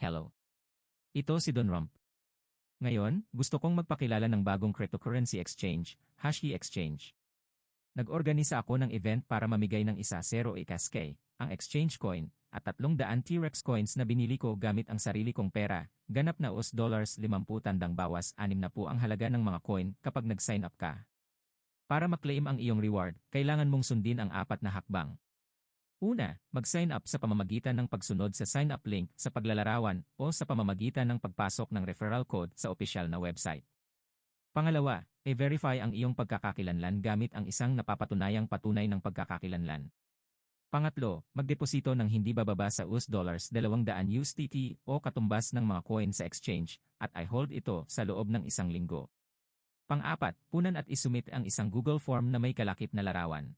Hello. Ito si Don Rump. Ngayon, gusto kong magpakilala ng bagong cryptocurrency exchange, Hashkey Exchange. Nag-organisa ako ng event para mamigay ng isa 0.8K, ang exchange coin, at 300 T-Rex coins na binili ko gamit ang sarili kong pera, ganap na $50 tandang bawas 6 na po ang halaga ng mga coin kapag nag-sign up ka. Para maklaim ang iyong reward, kailangan mong sundin ang 4 na hakbang. Una, mag-sign up sa pamamagitan ng pagsunod sa sign up link sa paglalarawan o sa pamamagitan ng pagpasok ng referral code sa opisyal na website. Pangalawa, i-verify ang iyong pagkakakilanlan gamit ang isang napapatunayang patunay ng pagkakakilanlan. Pangatlo, magdeposito ng hindi bababa sa $200 USDT o katumbas ng mga coin sa exchange at i-hold ito sa loob ng 1 linggo. Pang-apat, punan at isumit ang isang Google Form na may kalakip na larawan.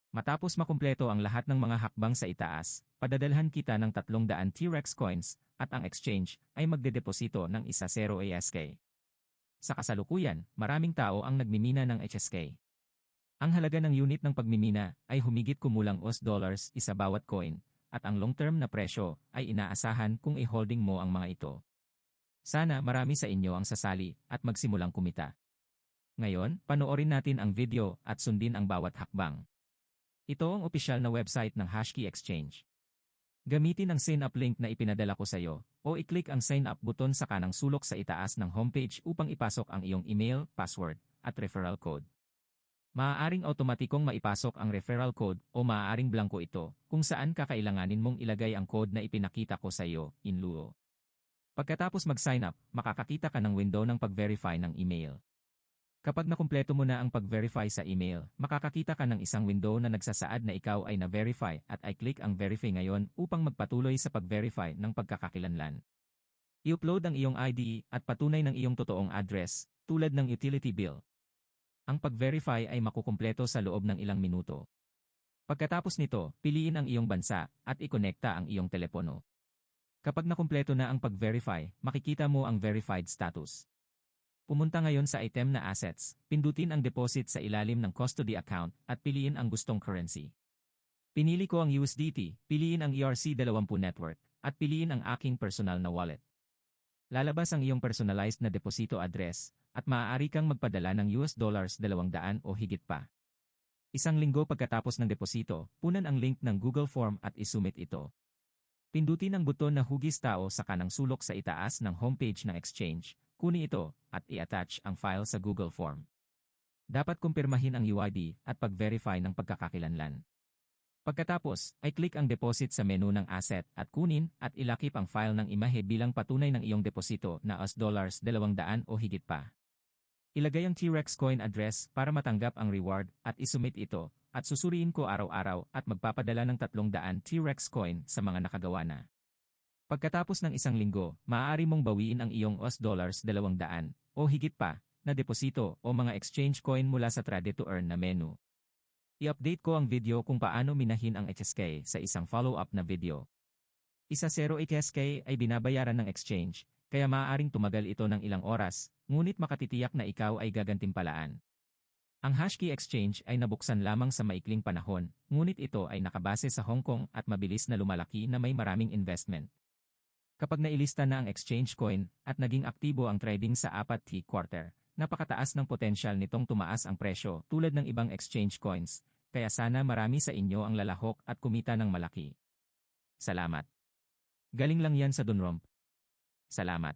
Matapos makumpleto ang lahat ng mga hakbang sa itaas, padadalhan kita ng 300 T-Rex coins at ang exchange ay magdedeposito ng isa 0 ASK. Sa kasalukuyan, maraming tao ang nagmimina ng HSK. Ang halaga ng unit ng pagmimina ay humigit kumulang $1 isa bawat coin at ang long-term na presyo ay inaasahan kung i-holding mo ang mga ito. Sana marami sa inyo ang sasali at magsimulang kumita. Ngayon, panoorin natin ang video at sundin ang bawat hakbang. Ito ang opisyal na website ng Hashkey Exchange. Gamitin ang sign up link na ipinadala ko sa iyo o i-click ang sign up button sa kanang sulok sa itaas ng homepage upang ipasok ang iyong email, password, at referral code. Maaaring automatikong maipasok ang referral code o maaaring blanko ito kung saan kakailanganin mong ilagay ang code na ipinakita ko sa iyo, in lieu. Pagkatapos mag-sign up, makakakita ka ng window ng pag-verify ng email. Kapag nakumpleto mo na ang pag-verify sa email, makakakita ka ng isang window na nagsasaad na ikaw ay na-verify at i-click ang verify ngayon upang magpatuloy sa pag-verify ng pagkakakilanlan. I-upload ang iyong ID at patunay ng iyong totoong address, tulad ng utility bill. Ang pag-verify ay makukumpleto sa loob ng ilang minuto. Pagkatapos nito, piliin ang iyong bansa at ikonekta ang iyong telepono. Kapag nakumpleto na ang pag-verify, makikita mo ang verified status. Pumunta ngayon sa item na assets, pindutin ang deposit sa ilalim ng custody account at piliin ang gustong currency. Pinili ko ang USDT, piliin ang ERC20 network, at piliin ang aking personal na wallet. Lalabas ang iyong personalized na deposito address, at maaari kang magpadala ng $200 o higit pa. 1 linggo pagkatapos ng deposito, punan ang link ng Google Form at isumit ito. Pindutin ang buton na hugis tao sa kanang sulok sa itaas ng homepage ng exchange. Kunin ito at i-attach ang file sa Google Form. Dapat kumpirmahin ang UID at pag-verify ng pagkakakilanlan. Pagkatapos, ay click ang deposit sa menu ng asset at kunin at ilakip ang file ng imahe bilang patunay ng iyong deposito na $200 o higit pa. Ilagay ang T-Rex coin address para matanggap ang reward at isumit ito at susuriin ko araw-araw at magpapadala ng 300 T-Rex coin sa mga nakagawa na. Pagkatapos ng 1 linggo, maaari mong bawiin ang iyong $200 o higit pa na deposito o mga exchange coin mula sa Trade to Earn na menu. I-update ko ang video kung paano minahin ang HSK sa isang follow-up na video. Isa 0 HSK ay binabayaran ng exchange, kaya maaaring tumagal ito ng ilang oras, ngunit makatitiyak na ikaw ay gagantimpalaan. Ang Hashkey Exchange ay nabuksan lamang sa maikling panahon, ngunit ito ay nakabase sa Hong Kong at mabilis na lumalaki na may maraming investment. Kapag nailista na ang exchange coin at naging aktibo ang trading sa 4th quarter, napakataas ng potensyal nitong tumaas ang presyo tulad ng ibang exchange coins, kaya sana marami sa inyo ang lalahok at kumita ng malaki. Salamat. Galing lang yan sa Don Rump. Salamat.